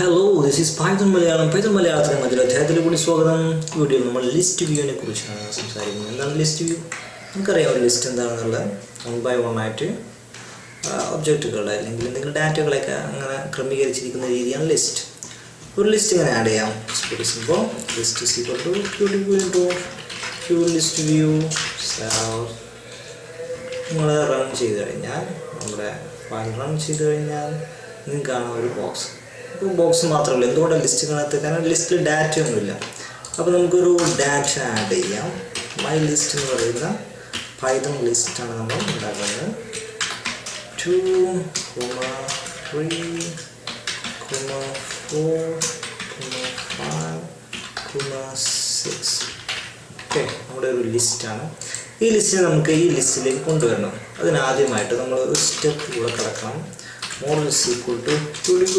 Hello, this is Python Malayalam. Python Malayalam മറ്റൊരു അധ്യായത്തിലേക്ക് കൂടി സ്വാഗതം. വീഡിയോയിൽ നമ്മൾ ലിസ്റ്റ് വ്യൂവിനെ കുറിച്ചാണ് സംസാരിക്കുന്നത്. എന്താണ് ലിസ്റ്റ് വ്യൂ? നമുക്കറിയാം ഒരു ലിസ്റ്റ് എന്താണെന്നുള്ളത്. 1 by 1 ആയിട്ട് ഒബ്ജക്റ്റുകൾ അല്ലെങ്കിൽ എന്തെങ്കിലും ഡാറ്റകളൊക്കെ അങ്ങനെ ക്രമീകരിച്ചിരിക്കുന്ന രീതിയാണ് ലിസ്റ്റ്. ഒരു ലിസ്റ്റ് ഇങ്ങനെ ആഡ് ചെയ്യാം. Very simple. List is equal to QList view നമ്മൾ റൺ ചെയ്ത് കഴിഞ്ഞാൽ നമ്മുടെ ഫയൽ റൺ ചെയ്ത് കഴിഞ്ഞാൽ നിങ്ങൾക്ക് കാണാം ഒരു ബോക്സ്. ബോക്സ് മാത്രമല്ല, എന്തുകൊണ്ടാണ് ലിസ്റ്റിനകത്ത്? കാരണം ലിസ്റ്റിൽ ഡാറ്റ ഒന്നുമില്ല. അപ്പോൾ നമുക്കൊരു ഡാറ്റ ആഡ് ചെയ്യാം. മൈ ലിസ്റ്റ് എന്ന് പറയുന്ന പൈത്തൺ ലിസ്റ്റാണ് നമ്മൾ ഉണ്ടാക്കുന്നത്. 2, 3, 4, 5, 6. ഓക്കെ, നമ്മുടെ ഒരു ലിസ്റ്റാണ്. ഈ ലിസ്റ്റിനെ നമുക്ക് ഈ ലിസ്റ്റിലേക്ക് കൊണ്ടുവരണം. അതിനാദ്യമായിട്ട് നമ്മൾ ഒരു സ്റ്റെപ്പ് കൂടെ കിടക്കണം. model is equal to QList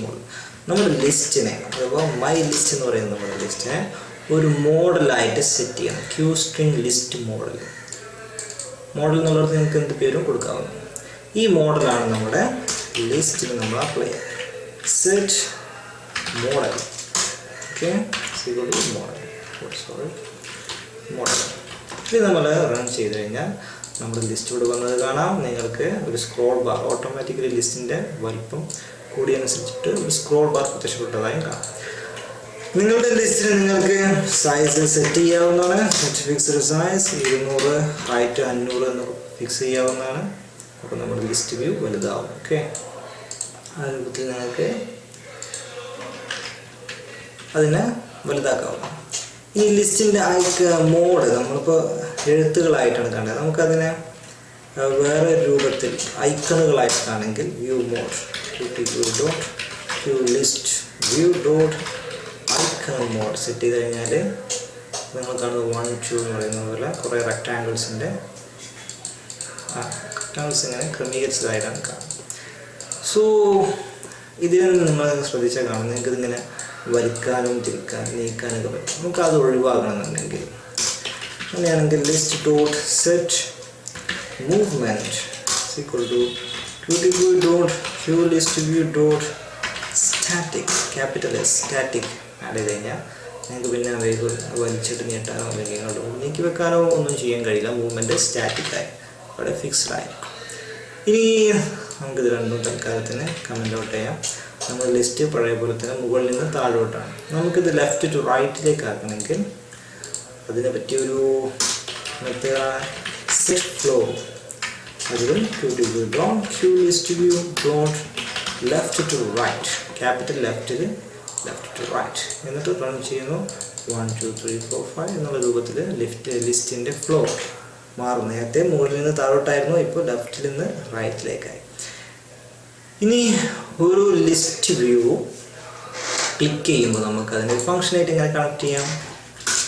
model. നമ്മുടെ ലിസ്റ്റിനെ, അഥവാ മൈ ലിസ്റ്റ് എന്ന് പറയുന്ന നമ്മുടെ ലിസ്റ്റിനെ ഒരു മോഡലായിട്ട് സെറ്റ് ചെയ്യണം. QList model. മോഡൽ എന്നുള്ളത് നിങ്ങൾക്ക് എന്ത് പേരും കൊടുക്കാവുന്നു. ഈ മോഡലാണ് നമ്മുടെ ലിസ്റ്റിൽ നമ്മൾ അപ്ലൈ ചെയ്യുക. Set model. Okay, model. ഇത് നമ്മൾ റൺ ചെയ്ത് കഴിഞ്ഞാൽ നമ്മുടെ ലിസ്റ്റ് ഇവിടെ വന്നത് കാണാം. നിങ്ങൾക്ക് ഒരു സ്ക്രോൾ ബാർ, ഓട്ടോമാറ്റിക്കലി ലിസ്റ്റിൻ്റെ വലിപ്പം കൂടിയനുസരിച്ചിട്ട് ഒരു സ്ക്രോൾ ബാർ പ്രത്യക്ഷപ്പെട്ടതായും കാണാം. നിങ്ങളുടെ ലിസ്റ്റിന് നിങ്ങൾക്ക് സൈസ് സെറ്റ് ചെയ്യാവുന്നതാണ്. ഫിക്സ്ഡ് സൈസ് 200, ഹൈറ്റ് 500 എന്ന് ഫിക്സ് ചെയ്യാവുന്നതാണ്. അപ്പോൾ നമ്മുടെ ലിസ്റ്റ് വ്യൂ വലുതാവും. ഓക്കെ, ആ രൂപത്തിൽ നിങ്ങൾക്ക് അതിനെ വലുതാക്കാവുന്നതാണ്. ഈ ലിസ്റ്റിൻ്റെ മോഡ് നമ്മളിപ്പോൾ എഴുത്തുകളായിട്ടാണ് കണ്ടത്. നമുക്കതിനെ വേറെ രൂപത്തിൽ ഐക്കണുകളായിട്ടാണെങ്കിൽ view mode QList view dot icon mode set ചെയ്ത് കഴിഞ്ഞാൽ നിങ്ങൾ കാണുന്നത് 1, 2 എന്ന് പറയുന്ന പോലെ കുറേ റെക്ടാങ്കിൾസിൻ്റെ ഇങ്ങനെ ക്രമീകരിച്ചതായിട്ടാണ് കാണുന്നത്. സോ ഇതിൽ നിങ്ങൾ ശ്രദ്ധിച്ചാൽ കാണും, നിങ്ങൾക്ക് ഇതിങ്ങനെ വലിക്കാനും തിരിക്കാനും നീക്കാനൊക്കെ പറ്റും. നമുക്കത് ഒഴിവാക്കണമെന്നുണ്ടെങ്കിൽ അങ്ങനെയാണെങ്കിൽ list dot set movement equal to QList view dot static, capital S static add ചെയ്ത് കഴിഞ്ഞാൽ നിങ്ങൾക്ക് പിന്നെ വലിച്ചിട്ട് നീട്ടാനോ അല്ലെങ്കിൽ ഇങ്ങോട്ട് നീക്കി വെക്കാനോ ഒന്നും ചെയ്യാൻ കഴിയില്ല. മൂവ്മെൻറ്റ് സ്റ്റാറ്റിക്കായി അവിടെ ഫിക്സ്ഡ് ആയിരിക്കും. ഇനി നമുക്കിത് രണ്ടും തൽക്കാലത്തിന് കമൻ്റ് ഔട്ട് ചെയ്യാം. നമ്മുടെ ലിസ്റ്റ് പഴയ പോലെ തന്നെ മുകളിൽ നിന്ന് താഴോട്ടാണ്. നമുക്കിത് ലെഫ്റ്റ് ടു റൈറ്റിലേക്ക് ആക്കണമെങ്കിൽ അതിനെ പറ്റിയൊരു മെത്തേഡാണ് സെറ്റ് ഫ്ലോ. അതിലും QList view dot left to right, capital ലെഫ്റ്റിൽ ലെഫ്റ്റ് ടു റൈറ്റ് എന്നിട്ട് റൺ ചെയ്യുന്നു. 1, 2, 3, 4, 5 എന്നുള്ള രൂപത്തിൽ ലിസ്റ്റിൻ്റെ ഫ്ലോ മാറും. നേരത്തെ മുകളിൽ നിന്ന് താഴോട്ടായിരുന്നു, ഇപ്പോൾ ലെഫ്റ്റിൽ നിന്ന് റൈറ്റിലേക്കായി. ഇനി ഒരു ലിസ്റ്റ് വ്യൂ ക്ലിക്ക് ചെയ്യുമ്പോൾ നമുക്ക് അതിൻ്റെ ഫംഗ്ഷനായിട്ട് എങ്ങനെ കണക്ട് ചെയ്യാം?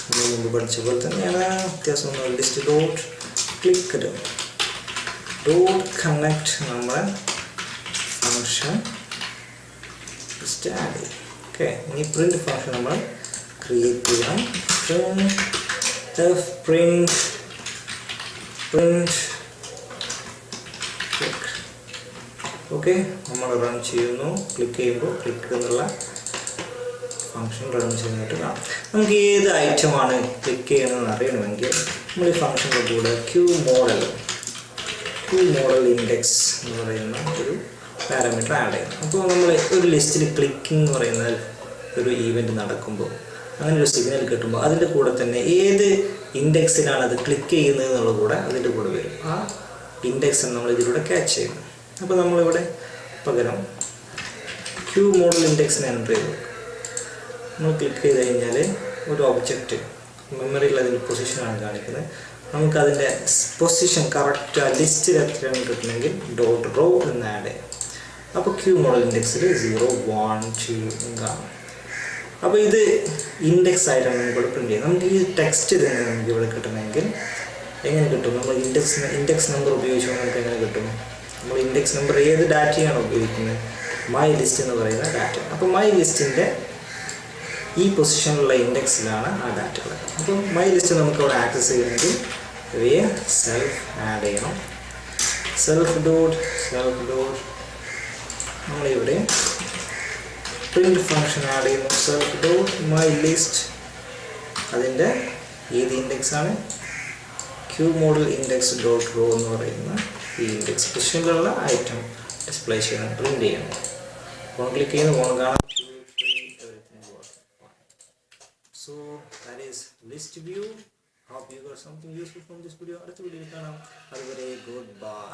നമ്മൾ മുമ്പ് പഠിച്ച പോലെ തന്നെയാണ്, വ്യത്യാസം. List dot click dot connect നമ്മുടെ ഫംഗ്ഷൻ ലിസ്റ്റ് ആഡ് ചെയ്യും. ഓക്കെ, ഇനി പ്രിൻ്റ് ഫംഗ്ഷൻ നമ്മൾ ക്രിയേറ്റ് ചെയ്യണം. പ്രിൻ്റ് ഓക്കെ, നമ്മൾ റൺ ചെയ്യുന്നു. ക്ലിക്ക് ചെയ്യുമ്പോൾ ക്ലിക്ക് എന്നുള്ള ഫംഗ്ഷൻ റൺ ചെയ്യുന്നിട്ട് കാണാം. നമുക്ക് ഏത് ഐറ്റമാണ് ക്ലിക്ക് ചെയ്യണമെന്ന് അറിയണമെങ്കിൽ നമ്മൾ ഈ ഫംഗ്ഷൻ്റെ കൂടെ Q മോഡൽ ഇൻഡെക്സ് എന്ന് പറയുന്ന ഒരു പാരാമീറ്റർ ആഡ് ചെയ്യണം. അപ്പോൾ നമ്മൾ ഒരു ലിസ്റ്റിൽ ക്ലിക്കിംഗ് എന്ന് പറയുന്ന ഒരു ഈവൻറ്റ് നടക്കുമ്പോൾ അങ്ങനെ ഒരു സിഗ്നൽ കിട്ടുമ്പോൾ അതിൻ്റെ കൂടെ തന്നെ ഏത് ഇൻഡെക്സിലാണ് അത് ക്ലിക്ക് ചെയ്യുന്നത് എന്നുള്ളത് കൂടെ അതിൻ്റെ കൂടെ വരും. ആ ഇൻഡെക്സ് നമ്മൾ ഇതിലൂടെ ക്യാച്ച് ചെയ്യുന്നു. അപ്പോൾ നമ്മളിവിടെ പകരം Q മോഡൽ ഇൻഡെക്സിനെ എൻ്റർ ചെയ്തു. നമ്മൾ ക്ലിക്ക് ചെയ്ത് കഴിഞ്ഞാൽ ഒരു ഒബ്ജക്റ്റ് മെമ്മറിയിൽ അതിൻ്റെ പൊസിഷനാണ് കാണിക്കുന്നത്. നമുക്കതിൻ്റെ പൊസിഷൻ കറക്റ്റ് ആ ലിസ്റ്റിൽ എത്രയാണ് കിട്ടണമെങ്കിൽ ഡോട്ട് റോ എന്ന് ആഡ് ചെയ്യാം. അപ്പോൾ Q മോഡൽ ഇൻഡെക്സിൽ 0, 1, 2 കാണും. അപ്പോൾ ഇത് ഇൻഡെക്സ് ആയിട്ടാണ് നമുക്കിവിടെ പ്രിൻ്റ് ചെയ്യുന്നത്. നമുക്ക് ഈ ടെക്സ്റ്റ് തന്നെ നമുക്ക് ഇവിടെ കിട്ടണമെങ്കിൽ എങ്ങനെ കിട്ടും? നമ്മൾ ഇൻഡെക്സ് നമ്പർ ഉപയോഗിച്ചുകൊണ്ട് നമുക്ക് എങ്ങനെ കിട്ടും? നമ്മൾ ഇൻഡെക്സ് നമ്പർ ഏത് ഡാറ്റയാണ് ഉപയോഗിക്കുന്നത്? മൈ ലിസ്റ്റ് എന്ന് പറയുന്ന ഡാറ്റ. അപ്പോൾ മൈ ലിസ്റ്റിൻ്റെ ഈ പൊസിഷനിലുള്ള ഇൻഡെക്സിലാണ് ആ ഡാറ്റകൾ. അപ്പോൾ മൈ ലിസ്റ്റ് നമുക്ക് അവിടെ ആക്സസ് ചെയ്യണമെങ്കിൽ ഇവയെ സെൽഫ് ആഡ് ചെയ്യണം. സെൽഫ് ഡോട്ട് നമ്മളിവിടെ പ്രിന്റ് ഫംഗ്ഷൻ ആഡ് ചെയ്യുന്നു. സെൽഫ് ഡോട്ട് മൈ ലിസ്റ്റ് അതിൻ്റെ ഏത് ഇൻഡെക്സ് ആണ്? Q model index dot row എന്ന് പറയുന്ന ഈ ഇൻഡെക്സ് പൊസിഷനിലുള്ള ഐറ്റം ഡിസ്പ്ലേ ചെയ്യണം, പ്രിന്റ് ചെയ്യണം. ഫോൺ ക്ലിക്ക് ചെയ്യുന്ന ഫോൺ കാണാം. So that is list view. Hope you got something useful from this video. അടുത്ത വീഡിയോയിൽ കാണാം. അതുവരെ ഗുഡ് ബൈ.